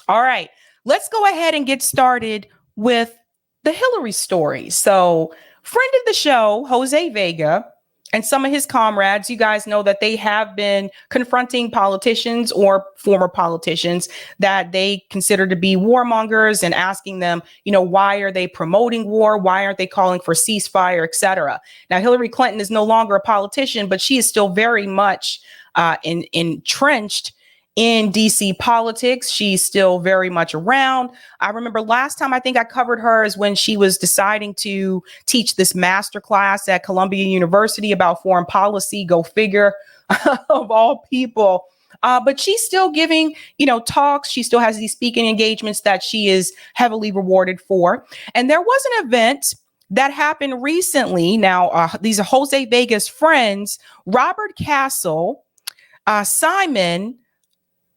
All right, let's go ahead and get started with the Hillary story. So, friend of the show, Jose Vega, and some of his comrades, you guys know that they have been confronting politicians or former politicians that they consider to be warmongers and asking them, why are they promoting war? Why aren't they calling for ceasefire, etc.? Now, Hillary Clinton is no longer a politician, but she is still very much entrenched in DC politics. She's still very much around. I remember last time I think I covered her is when she was deciding to teach this master class at Columbia University about foreign policy, go figure, of all people. But she's still giving, talks. She still has these speaking engagements that she is heavily rewarded for. And there was an event that happened recently. Now, these are Jose Vega's friends, Robert Castle,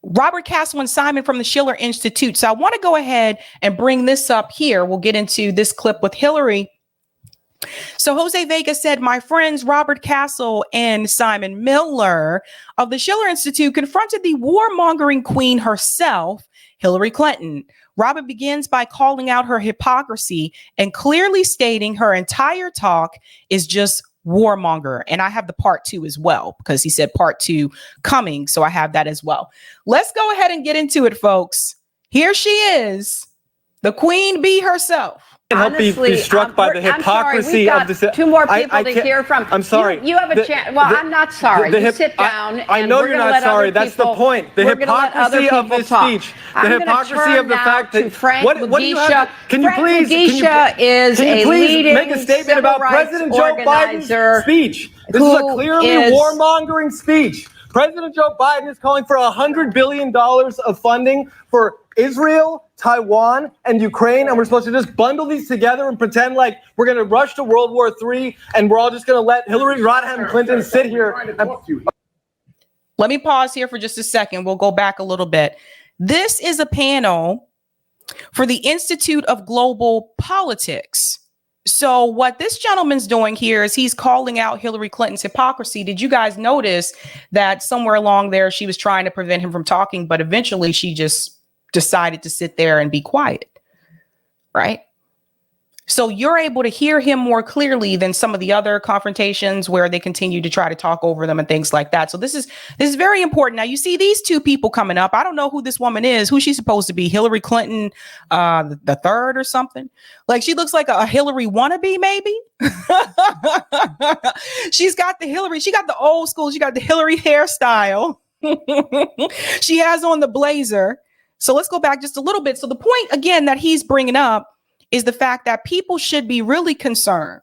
Robert Castle and Simon from the Schiller Institute. So I want to go ahead and bring this up here. We'll get into this clip with Hillary. So Jose Vega said, my friends Robert Castle and Simon Miller of the Schiller Institute confronted the warmongering queen herself, Hillary Clinton. Robert begins by calling out her hypocrisy and clearly stating her entire talk is just warmonger. And I have the part 2 as well, because he said part 2 coming. So I have that as well. Let's go ahead and get into it, folks. Here she is, the queen bee herself. Honestly, help be struck by the hypocrisy of this. 2 more people to hear from. I'm sorry. You have a chance. Well, I'm not sorry. You sit down. I know you're not sorry. That's the point. The hypocrisy of this speech. The hypocrisy of the fact that what do you have? Can you please make a statement about President Joe Biden's speech? This is a clearly warmongering speech. President Joe Biden is calling for $100 billion of funding for Israel, Taiwan, and Ukraine, and we're supposed to just bundle these together and pretend like we're going to rush to World War III, and we're all just going to let Hillary Rodham Clinton sit here. Let me pause here for just a second. We'll go back a little bit. This is a panel for the Institute of Global Politics. So what this gentleman's doing here is he's calling out Hillary Clinton's hypocrisy. Did you guys notice that somewhere along there she was trying to prevent him from talking, but eventually she just decided to sit there and be quiet, right? So you're able to hear him more clearly than some of the other confrontations where they continue to try to talk over them and things like that. So this is very important. Now you see these 2 people coming up. I don't know who this woman is, who she's supposed to be, Hillary Clinton, the third or something. Like she looks like a Hillary wannabe, maybe. She's got the Hillary. She got the old school. She got the Hillary hairstyle. She has on the blazer. So let's go back just a little bit. So the point again that he's bringing up is the fact that people should be really concerned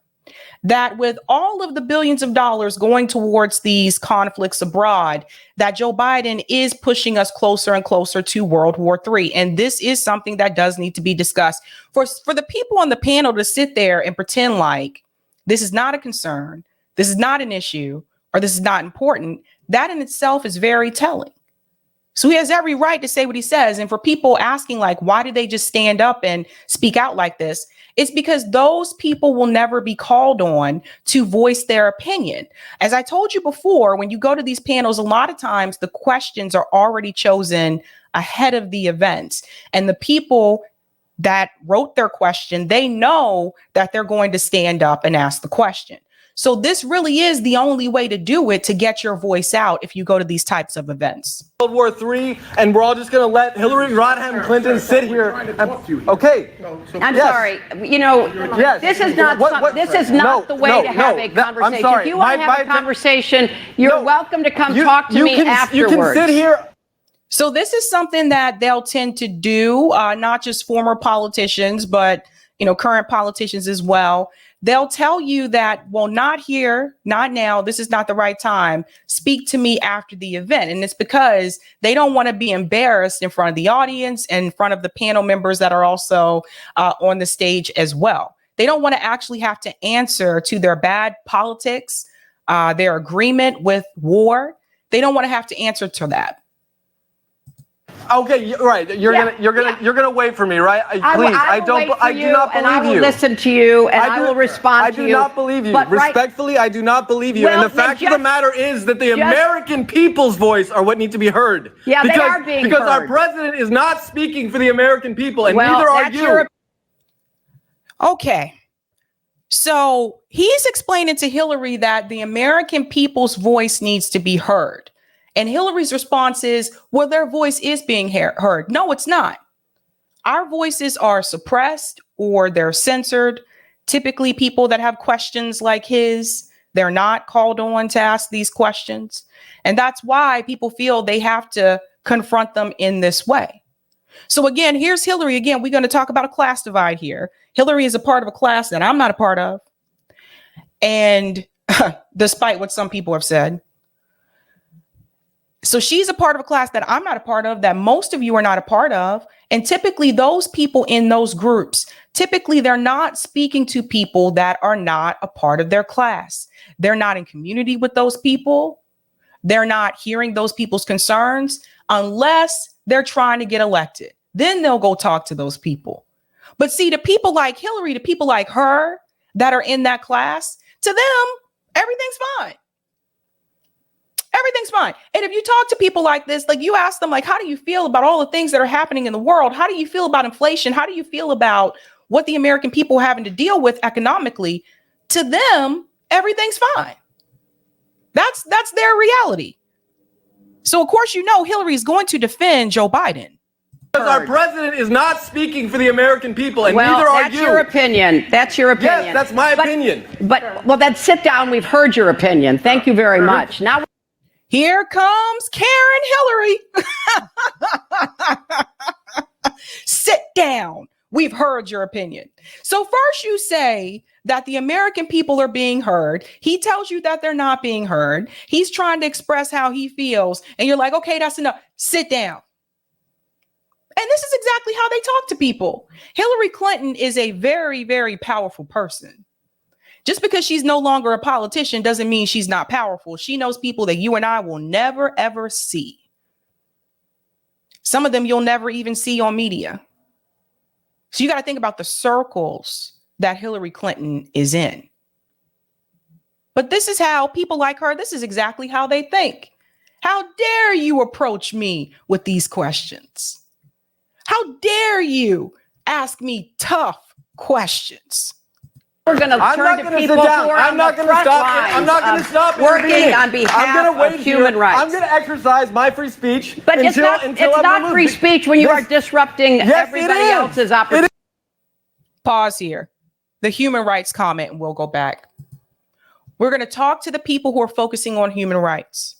that with all of the billions of dollars going towards these conflicts abroad, that Joe Biden is pushing us closer and closer to World War III. And this is something that does need to be discussed. For the people on the panel to sit there and pretend like this is not a concern, this is not an issue, or this is not important, that in itself is very telling. So he has every right to say what he says. And for people asking, like, why did they just stand up and speak out like this? It's because those people will never be called on to voice their opinion. As I told you before, when you go to these panels, a lot of times the questions are already chosen ahead of the events. And the people that wrote their question, they know that they're going to stand up and ask the question. So this really is the only way to do it, to get your voice out if you go to these types of events. World War III, and we're all just going to let Hillary Rodham Clinton sit here. Okay. I'm sorry. This is not the way to have a conversation. I'm sorry. If you want to have a conversation, you're welcome to come talk to me afterwards. You can sit here. So this is something that they'll tend to do, not just former politicians, but current politicians as well. They'll tell you that, well, not here, not now. This is not the right time. Speak to me after the event. And it's because they don't want to be embarrassed in front of the audience and in front of the panel members that are also on the stage as well. They don't want to actually have to answer to their bad politics, their agreement with war. They don't want to have to answer to that. Okay, right. You're gonna wait for me, right? Please, I do not believe you. And I will listen to you, and I will respond to you. I do not believe you. But respectfully, I do not believe you. Well, and the fact of the matter is that the American people's voice are what need to be heard. Yeah, they are being heard. Because our president is not speaking for the American people, and neither are you. Okay. So he's explaining to Hillary that the American people's voice needs to be heard. And Hillary's response is, well, their voice is being heard. No, it's not. Our voices are suppressed or they're censored. Typically, people that have questions like his, they're not called on to ask these questions. And that's why people feel they have to confront them in this way. So again, here's Hillary. Again, we're going to talk about a class divide here. Hillary is a part of a class that I'm not a part of. And despite what some people have said. So she's a part of a class that I'm not a part of, that most of you are not a part of. And typically those people in those groups, typically they're not speaking to people that are not a part of their class. They're not in community with those people. They're not hearing those people's concerns unless they're trying to get elected. Then they'll go talk to those people. But see, the people like Hillary, the people like her that are in that class, to them, everything's fine. Everything's fine. And if you talk to people like this, like you ask them, like, how do you feel about all the things that are happening in the world? How do you feel about inflation? How do you feel about what the American people are having to deal with economically? To them, everything's fine. That's their reality. So, of course, you know, Hillary is going to defend Joe Biden. Because our president is not speaking for the American people, and neither are you. That's your opinion. That's your opinion. Yes, that's my opinion. Well, then sit down. We've heard your opinion. Thank you very much. Now. Here comes Karen Hillary. Sit down. We've heard your opinion. So first you say that the American people are being heard. He tells you that they're not being heard. He's trying to express how he feels. And you're like, okay, that's enough. Sit down. And this is exactly how they talk to people. Hillary Clinton is a very, very powerful person. Just because she's no longer a politician doesn't mean she's not powerful. She knows people that you and I will never, ever see. Some of them you'll never even see on media. So you got to think about the circles that Hillary Clinton is in. But this is how people like her, this is exactly how they think. How dare you approach me with these questions? How dare you ask me tough questions? We're going to turn to people who are on the front lines. I'm not going to stop working on behalf of human rights. I'm going to exercise my free speech. But it's not free speech when you are disrupting everybody else's opportunity. Pause here. The human rights comment, and we'll go back. We're going to talk to the people who are focusing on human rights.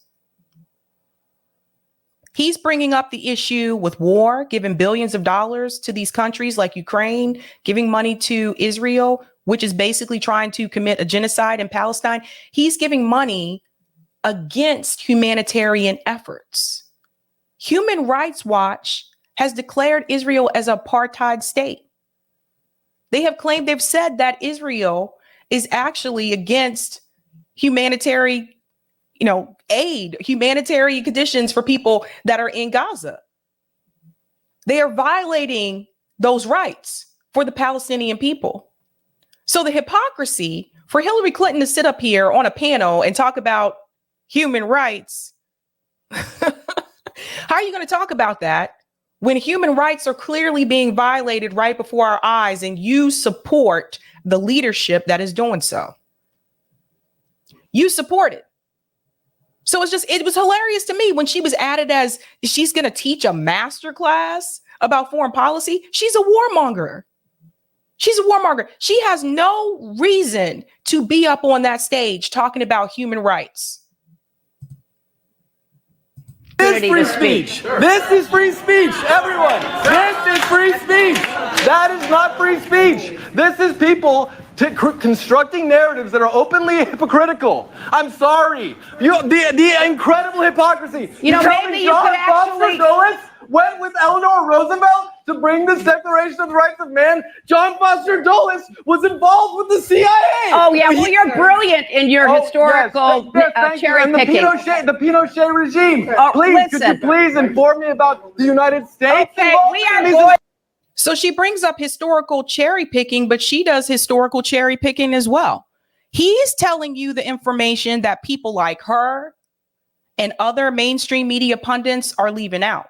He's bringing up the issue with war, giving billions of dollars to these countries like Ukraine, giving money to Israel, which is basically trying to commit a genocide in Palestine. He's giving money against humanitarian efforts. Human Rights Watch has declared Israel as an apartheid state. They have claimed, they've said that Israel is actually against humanitarian, aid, humanitarian conditions for people that are in Gaza. They are violating those rights for the Palestinian people. So the hypocrisy for Hillary Clinton to sit up here on a panel and talk about human rights. How are you going to talk about that when human rights are clearly being violated right before our eyes and you support the leadership that is doing so? You support it. So it was hilarious to me when she was added as she's going to teach a master class about foreign policy. She's a warmonger. She's a warmonger. She has no reason to be up on that stage talking about human rights. This is free speech. This is free speech, everyone. This is free speech. That is not free speech. This is people constructing narratives that are openly hypocritical. I'm sorry. The incredible hypocrisy. Maybe you could actually went with Eleanor Roosevelt to to bring this Declaration of the Rights of Man, John Foster Dulles was involved with the CIA. Oh, yeah. Well, you're brilliant in your historical cherry picking. The Pinochet regime. Could you please inform me about the United States? Okay, we are going. So she brings up historical cherry picking, but she does historical cherry picking as well. He's telling you the information that people like her and other mainstream media pundits are leaving out.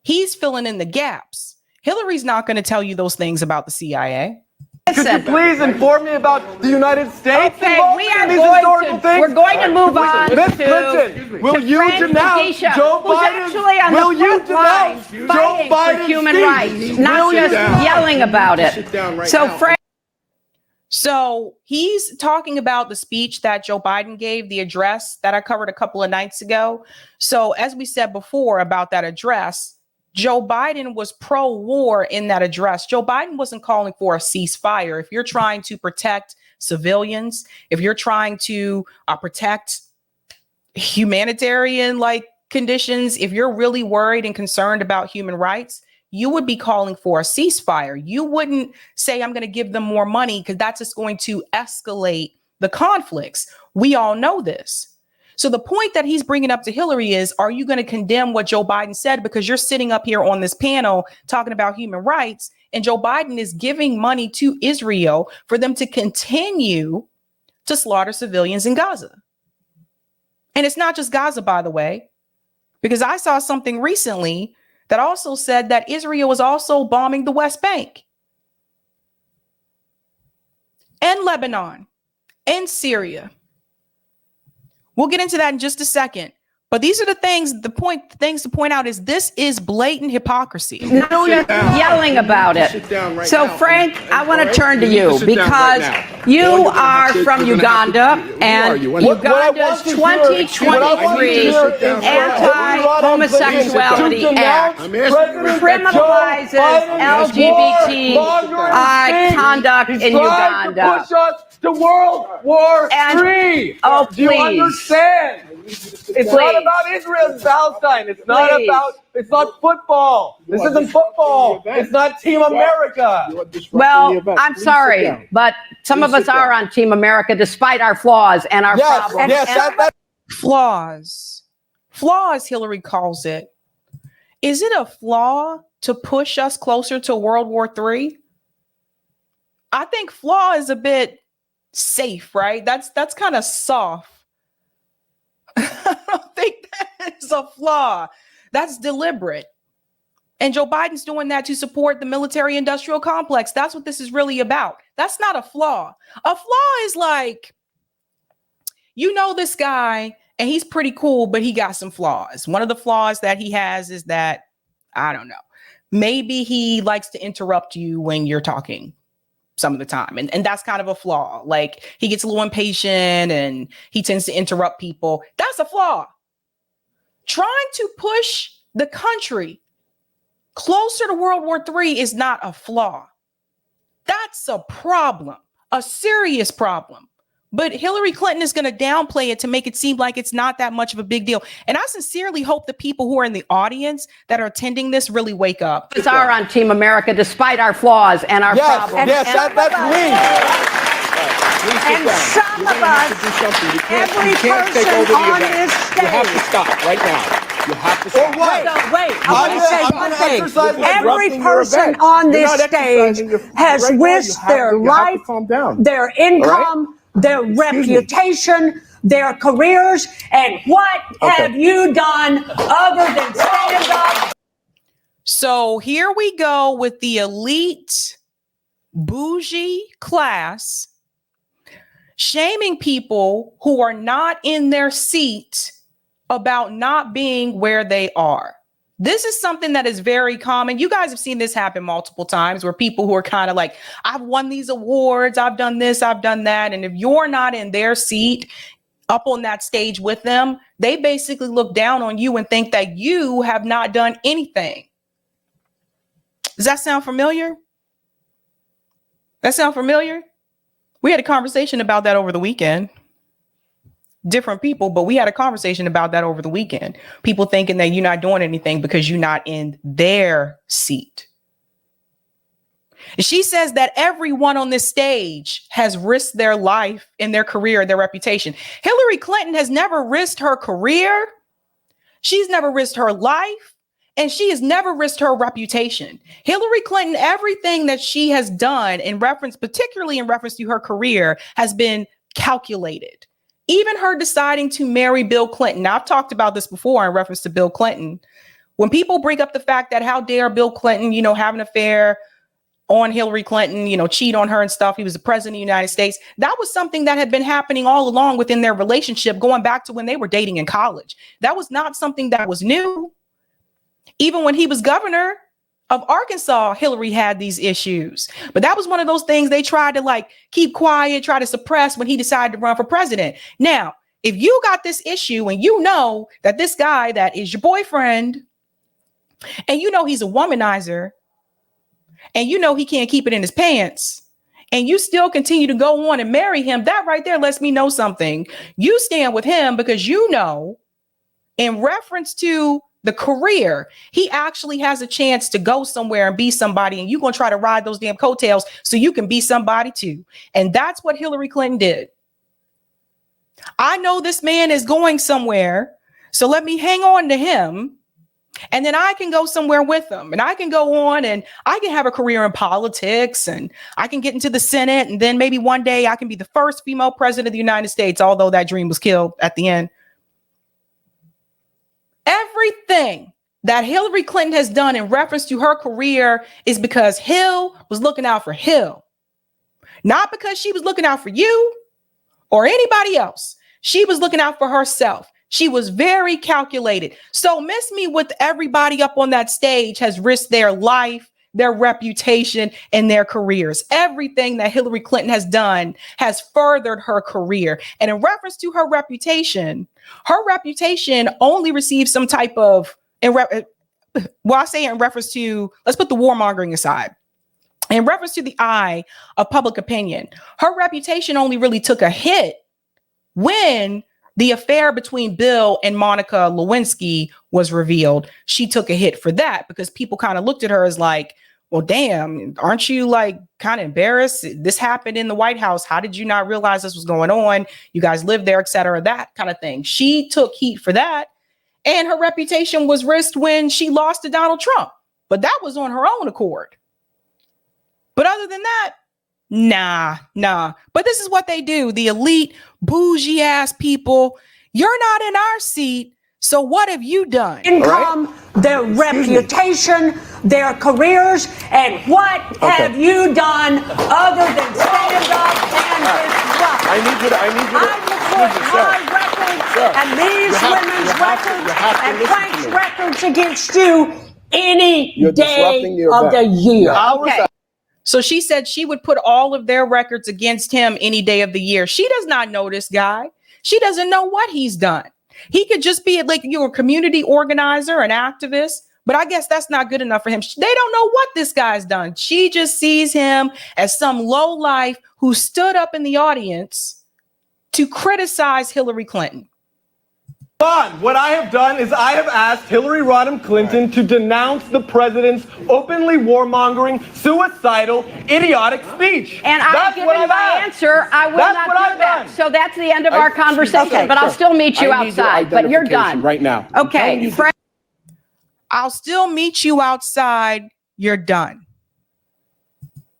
He's filling in the gaps. Hillary's not going to tell you those things about the CIA. Could you please inform me about the United States? Okay, we're going to move on will you denounce Joe Biden? Will you denounce Joe Biden human rights, not just yelling about it? So, Frank. So he's talking about the speech that Joe Biden gave, the address that I covered a couple of nights ago. So as we said before about that address, Joe Biden was pro-war in that address. Joe Biden wasn't calling for a ceasefire. If you're trying to protect civilians, if you're trying to protect humanitarian conditions, if you're really worried and concerned about human rights, you would be calling for a ceasefire. You wouldn't say, I'm going to give them more money, because that's just going to escalate the conflicts. We all know this. So the point that he's bringing up to Hillary is, are you going to condemn what Joe Biden said? Because you're sitting up here on this panel talking about human rights, and Joe Biden is giving money to Israel for them to continue to slaughter civilians in Gaza. And it's not just Gaza, by the way, because I saw something recently that also said that Israel was also bombing the West Bank and Lebanon and Syria. We'll get into that in just a second. But these are the things, things to point out is this is blatant hypocrisy. No, you're yelling about it. So, Frank, I want to turn to you because you are from Uganda, and Uganda's 2023 Anti-Homosexuality Act criminalizes LGBTI conduct in Uganda. Push us to World War III. Oh, please. Do you understand? It's not about Israel and Palestine. It's not football. This isn't football. It's not Team America. Well, I'm sorry, but some of us are on Team America despite our flaws and our problems. Flaws, Hillary calls it. Is it a flaw to push us closer to World War III? I think flaw is a bit safe, right? That's kind of soft. I don't think that is a flaw. That's deliberate. And Joe Biden's doing that to support the military industrial complex. That's what this is really about. That's not a flaw. A flaw is like, you know, this guy and he's pretty cool, but he got some flaws. One of the flaws that he has is that, I don't know, maybe he likes to interrupt you when you're talking some of the time. And that's kind of a flaw. Like he gets a little impatient and he tends to interrupt people. That's a flaw. Trying to push the country closer to World War III is not a flaw. That's a problem, a serious problem. But Hillary Clinton is going to downplay it to make it seem like it's not that much of a big deal. And I sincerely hope the people who are in the audience that are attending this really wake up. We are on Team America despite our flaws and our problems. Yes, that's me. And some of us, every person on this stage. You have to stop right now. You have to stop. Wait, I want to say one thing. Every person on this stage has risked their life, their income, their reputation, their careers, and what have you done other than stand up? So here we go with the elite bougie class shaming people who are not in their seat about not being where they are. This is something that is very common. You guys have seen this happen multiple times where people who are kind of like, I've won these awards, I've done this, I've done that. And if you're not in their seat up on that stage with them, they basically look down on you and think that you have not done anything. Does that sound familiar? That sound familiar? We had a conversation about that over the weekend. Different people, but we had a conversation about that over the weekend. People thinking that you're not doing anything because you're not in their seat. She says that everyone on this stage has risked their life and their career, their reputation. Hillary Clinton has never risked her career. She's never risked her life. And she has never risked her reputation. Hillary Clinton, everything that she has done in reference, particularly in reference to her career, has been calculated. Even her deciding to marry Bill Clinton. Now, I've talked about this before in reference to Bill Clinton. When people bring up the fact that how dare Bill Clinton, have an affair on Hillary Clinton, cheat on her and stuff. He was the president of the United States. That was something that had been happening all along within their relationship, going back to when they were dating in college. That was not something that was new. Even when he was governor of Arkansas, Hillary had these issues. But that was one of those things they tried to keep quiet, try to suppress when he decided to run for president. Now, if you got this issue and you know that this guy that is your boyfriend and he's a womanizer, and he can't keep it in his pants, and you still continue to go on and marry him, that right there lets me know something. You stand with him because in reference to the career, he actually has a chance to go somewhere and be somebody, and you're going to try to ride those damn coattails so you can be somebody too. And that's what Hillary Clinton did. I know this man is going somewhere, so let me hang on to him. And then I can go somewhere with them, and I can go on and I can have a career in politics, and I can get into the Senate. And then maybe one day I can be the first female president of the United States, although that dream was killed at the end. Everything that Hillary Clinton has done in reference to her career is because Hill was looking out for Hill, not because she was looking out for you or anybody else. She was looking out for herself. She was very calculated. So miss me with everybody up on that stage has risked their life, their reputation, and their careers. Everything that Hillary Clinton has done has furthered her career. And in reference to her reputation only receives some type of, I say in reference to, let's put the warmongering aside. In reference to the eye of public opinion, her reputation only really took a hit when the affair between Bill and Monica Lewinsky was revealed. She took a hit for that because people kind of looked at her as like, well, damn, aren't you kind of embarrassed? This happened in the White House. How did you not realize this was going on? You guys lived there, et cetera, that kind of thing. She took heat for that. And her reputation was risked when she lost to Donald Trump. But that was on her own accord. But other than that, nah. But this is what they do. The elite, bougie ass people. You're not in our seat. So what have you done? Income, their reputation, their careers, and what have you done other than stand up and disrupt? I need you to I will put my records and these women's records and Frank's records against you any day of the year. Okay. So she said she would put all of their records against him any day of the year. She does not know this guy. She doesn't know what he's done. He could just be a community organizer, an activist, but I guess that's not good enough for him. They don't know what this guy's done. She just sees him as some lowlife who stood up in the audience to criticize Hillary Clinton. What I have done is I have asked Hillary Rodham Clinton to denounce the president's openly warmongering, suicidal, idiotic speech. And I've given my answer. I will not do that. So that's the end of our conversation. But I'll still meet you outside. But you're done right now. Okay, Frank. I'll still meet you outside. You're done.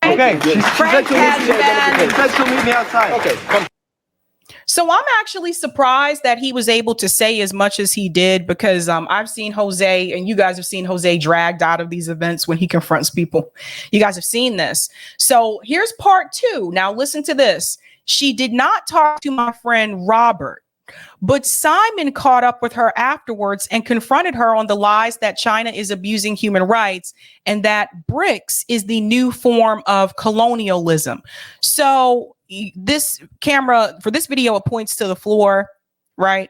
Okay. She Frank said she'll meet me outside. Okay. Come. So I'm actually surprised that he was able to say as much as he did, because I've seen Jose, and you guys have seen Jose dragged out of these events when he confronts people. You guys have seen this. So here's part 2. Now listen to this. She did not talk to my friend Robert, but Simon caught up with her afterwards and confronted her on the lies that China is abusing human rights and that BRICS is the new form of colonialism. So this camera for this video, it points to the floor, right?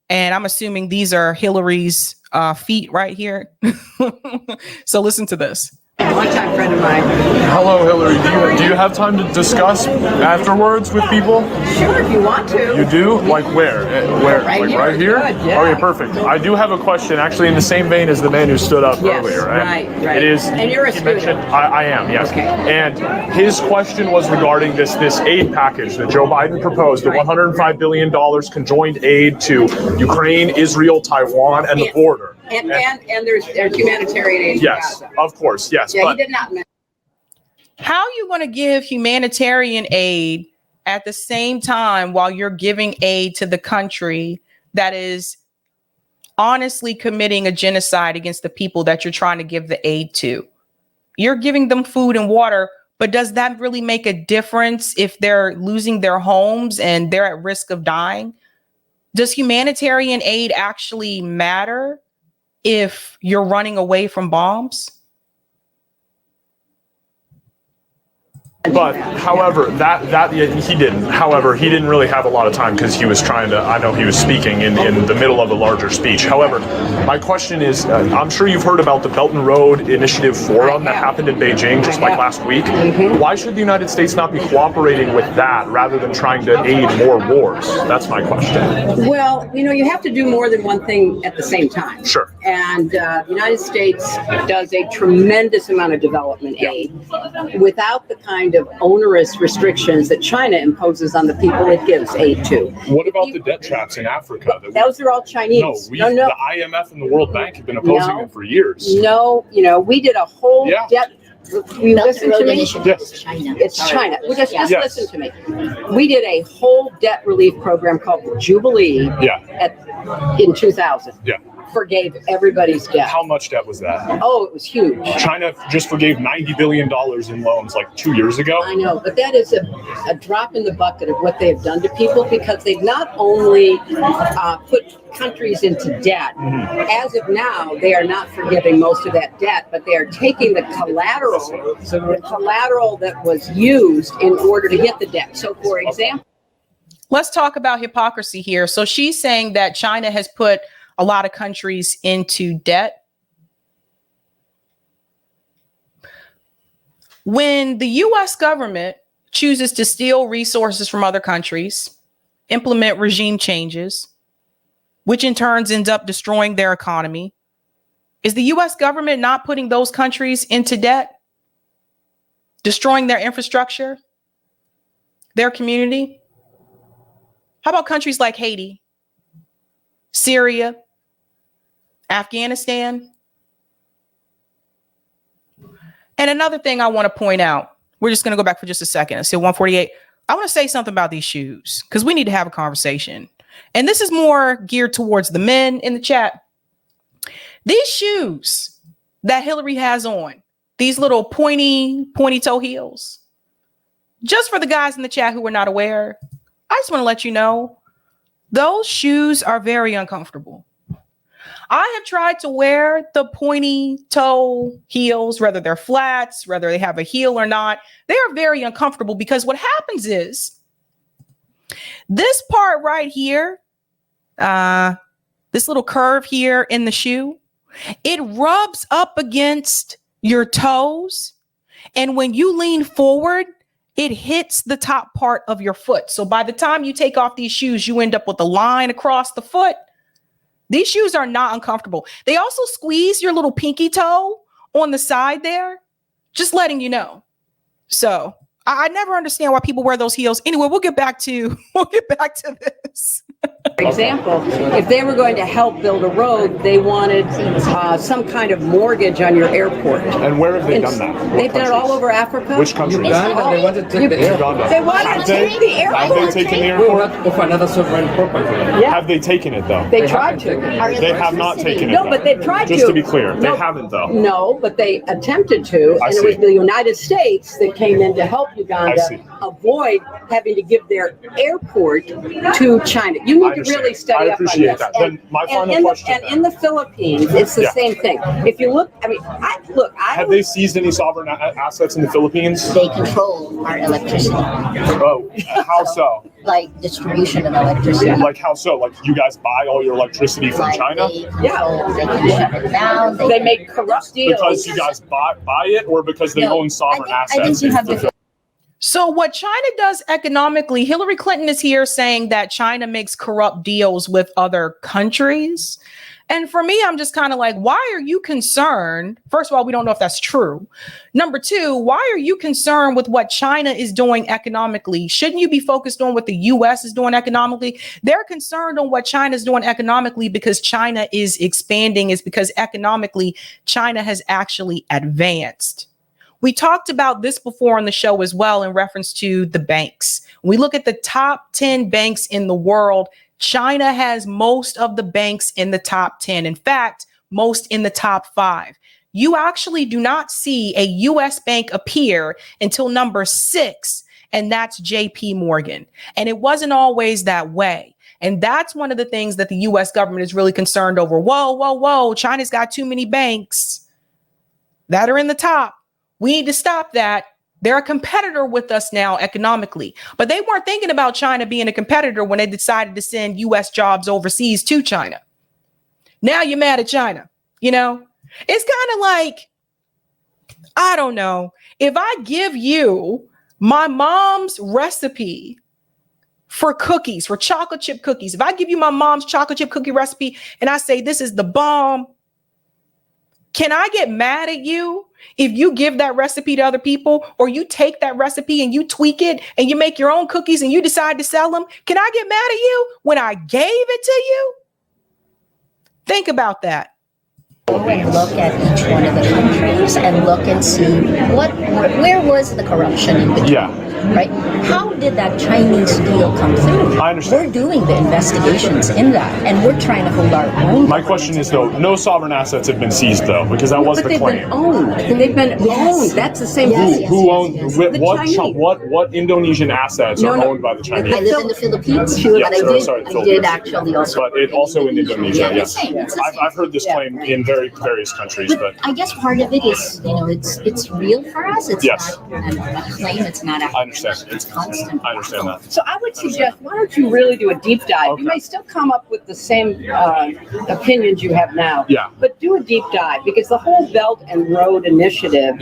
And I'm assuming these are Hillary's feet right here. So listen to this. What One-time friend of mine. Hello, Hillary. Do you have time to discuss afterwards with people? Sure, if you want to. You do? Like where? Where? Right like here. right here? Good, yeah. Okay, perfect. I do have a question, actually, in the same vein as the man who stood up earlier. Right. It is. And you're a student. I am, yes. Okay. And his question was regarding this aid package that Joe Biden proposed, the $105 billion conjoined aid to Ukraine, Israel, Taiwan, and the border. And there's humanitarian aid. Yes, of course, yes. Yeah, but he did not mention. How are you going to give humanitarian aid at the same time while you're giving aid to the country that is honestly committing a genocide against the people that you're trying to give the aid to? You're giving them food and water, but does that really make a difference if they're losing their homes and they're at risk of dying? Does humanitarian aid actually matter if you're running away from bombs? But, however, he didn't. However, he didn't really have a lot of time because he was trying to, I know he was speaking in the middle of a larger speech. However, my question is, I'm sure you've heard about the Belt and Road Initiative Forum that happened in Beijing just like last week. Why should the United States not be cooperating with that rather than trying to aid more wars? That's my question. Well, you have to do more than one thing at the same time. Sure. And the United States does a tremendous amount of development aid without the kind of onerous restrictions that China imposes on the people it gives aid to. What about the debt traps in Africa? Those are all Chinese. No, the IMF and the World Bank have been opposing them for years. No, we did a whole debt. You listen to me? Yes. It's China. Just listen to me. We did a whole debt relief program called the Jubilee in 2000. Yeah. Forgave everybody's debt. How much debt was that? Oh, it was huge. China just forgave $90 billion in loans like 2 years ago. I know, but that is a drop in the bucket of what they've done to people, because they've not only put countries into debt. As of now, they are not forgiving most of that debt, but they are taking the collateral that was used in order to get the debt. So, for example, let's talk about hypocrisy here. So she's saying that China has put a lot of countries into debt. When the US government chooses to steal resources from other countries, implement regime changes, which in turn ends up destroying their economy, is the US government not putting those countries into debt, destroying their infrastructure, their community? How about countries like Haiti, Syria, Afghanistan? And another thing I want to point out, we're just going to go back for just a second. It's still 148. I want to say something about these shoes because we need to have a conversation. And this is more geared towards the men in the chat. These shoes that Hillary has on, these little pointy toe heels, just for the guys in the chat who are not aware, I just want to let you know, those shoes are very uncomfortable. I have tried to wear the pointy toe heels, whether they're flats, whether they have a heel or not. They are very uncomfortable because what happens is this part right here, this little curve here in the shoe, it rubs up against your toes. And when you lean forward, it hits the top part of your foot. So by the time you take off these shoes, you end up with a line across the foot. These shoes are not uncomfortable. They also squeeze your little pinky toe on the side there, just letting you know. So I never understand why people wear those heels. Anyway, we'll get back to this. For example, if they were going to help build a road, they wanted some kind of mortgage on your airport. And where have they done that? They've done it all over Africa. Which country? Uganda, they wanted to take the airport. They wanted to take the airport. Have they taken the We airport? want to offer another sovereign property. Yeah. Have they taken it, though? They tried to. They have not taken it, No, though. but they've tried Just to. to be clear, No. they haven't, though. No, but they attempted to, I and it was see. the United States that came in to help I Uganda see. avoid having to give their airport to China. you need to really study up on this. I appreciate that. Then my final question. And in the Philippines, it's the same thing. If you look, I mean, have they seized any sovereign assets in the Philippines? They control our electricity. Oh, how so? Like distribution of electricity. Like how so? Like you guys buy all your electricity from China? They can shut it down. They make corrupt deals. Because you guys buy it, or because they own sovereign assets? I think you have to. So what China does economically, Hillary Clinton is here saying that China makes corrupt deals with other countries. And for me, I'm just kind of like, why are you concerned? First of all, we don't know if that's true. Number two, why are you concerned with what China is doing economically? Shouldn't you be focused on what the U.S. is doing economically? They're concerned on what China is doing economically because China is expanding, is because economically China has actually advanced. We talked about this before on the show as well in reference to the banks. When we look at the top 10 banks in the world, China has most of the banks in the top 10. In fact, most in the top 5. You actually do not see a U.S. bank appear until number 6, and that's JP Morgan. And it wasn't always that way. And that's one of the things that the U.S. government is really concerned over. Whoa, China's got too many banks that are in the top. We need to stop that. They're a competitor with us now economically, but they weren't thinking about China being a competitor when they decided to send U.S. jobs overseas to China. Now you're mad at China. You know, it's kind of like, I don't know, if I give you my mom's recipe for cookies, for chocolate chip cookies, if I give you my mom's chocolate chip cookie recipe and I say this is the bomb, can I get mad at you if you give that recipe to other people, or you take that recipe and you tweak it and you make your own cookies and you decide to sell them? Can I get mad at you when I gave it to you? Think about that. Go and look at each one of the countries and look and see where was the corruption in between. Yeah. Right? How did that Chinese deal come through? I understand. We're doing the investigations in that, and we're trying to hold our own. My question is, though, no sovereign assets have been seized, though, because that was the claim. They've been owned. They've been owned. That's the same thing. Who owns what Indonesian assets are owned by the Chinese? I live in the Philippines, Yeah, but I did actually also. But it also in Indonesia, Yeah, yes. it's the same. I've heard this claim in various countries, but I guess part of it is, it's real for us. It's not a claim. It's not. I understand. It's constant. I understand that. So I would suggest, why don't you really do a deep dive? Okay. You may still come up with the same opinions you have now. Yeah. But do a deep dive, because the whole Belt and Road Initiative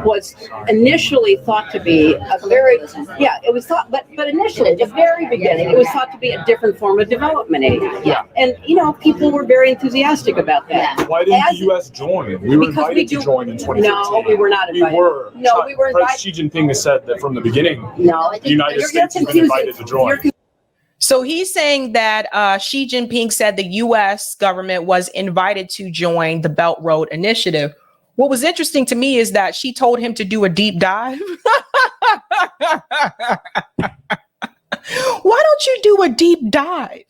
was initially thought to be a very, it was thought, but initially, at the very beginning, it was thought to be a different form of development aid. Yeah. And, people were very enthusiastic about that. Why didn't the U.S. join? We were invited to join in 2015. No, we were not invited. We were. No, we were invited. President Xi Jinping has said that from the beginning. No, the United States has been invited to join. So he's saying that Xi Jinping said the U.S. government was invited to join the Belt Road Initiative. What was interesting to me is that she told him to do a deep dive. Why don't you do a deep dive?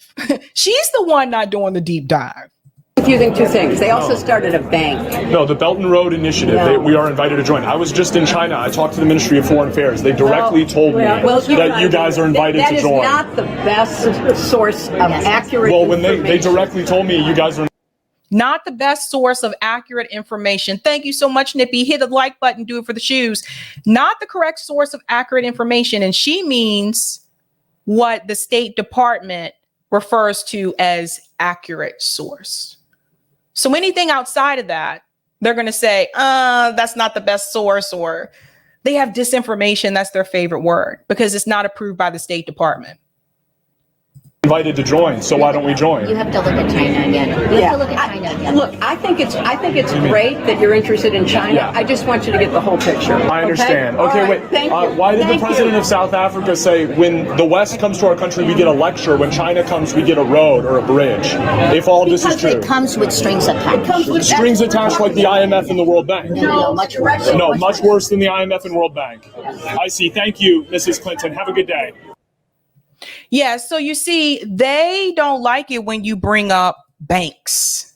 She's the one not doing the deep dive. Confusing two things. They also started a bank. No, the Belt and Road Initiative. We are invited to join. I was just in China. I talked to the Ministry of Foreign Affairs. They directly told me that you guys are invited to join. That is not the best source of accurate information. Well, when they directly told me you guys are not the best source of accurate information. Thank you so much, Nippy. Hit the like button. Do it for the shoes. Not the correct source of accurate information. And she means what the State Department refers to as accurate source. So anything outside of that, they're going to say, that's not the best source, or they have disinformation. That's their favorite word because it's not approved by the State Department. Invited to join, so why don't we join? You have to look at China again. You have to look at China again. Look, I think it's great that you're interested in China. Yeah. I just want you to get the whole picture. I understand. Okay, wait. Thank you. Why did the president of South Africa say when the West comes to our country we get a lecture, when China comes we get a road or a bridge? If all this is true, it comes with strings attached. Strings attached like the IMF and the World Bank. No, much worse. No, much worse than the IMF and World Bank. I see. Thank you, Mrs. Clinton. Have a good day. Yeah, so you see, they don't like it when you bring up banks.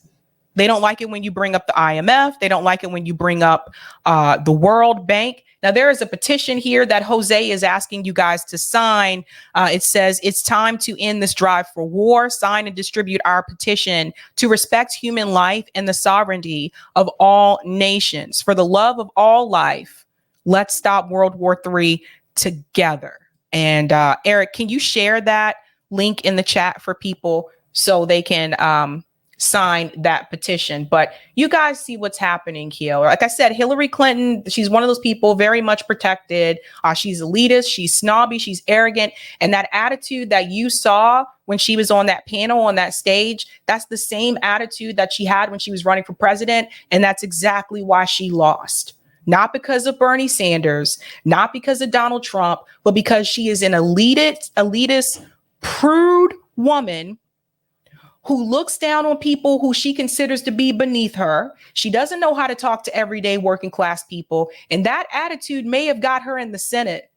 They don't like it when you bring up the IMF. They don't like it when you bring up the World Bank. Now, there is a petition here that Jose is asking you guys to sign. It says it's time to end this drive for war. Sign and distribute our petition to respect human life and the sovereignty of all nations. For the love of all life, let's stop World War III together. And Eric, can you share that link in the chat for people so they can sign that petition? But you guys see what's happening here. Like I said, Hillary Clinton, she's one of those people very much protected. She's elitist, she's snobby, she's arrogant. And that attitude that you saw when she was on that panel, on that stage, that's the same attitude that she had when she was running for president. And that's exactly why she lost. Not because of Bernie Sanders, not because of Donald Trump, but because she is an elitist, prude woman who looks down on people who she considers to be beneath her. She doesn't know how to talk to everyday working class people. And that attitude may have got her in the Senate.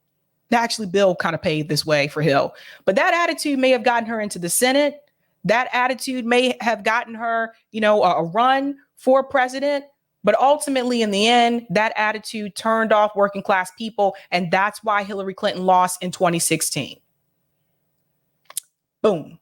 Actually, Bill kind of paved this way for Hill. But that attitude may have gotten her into the Senate. That attitude may have gotten her, a run for president. But ultimately, in the end, that attitude turned off working class people. And that's why Hillary Clinton lost in 2016. Boom.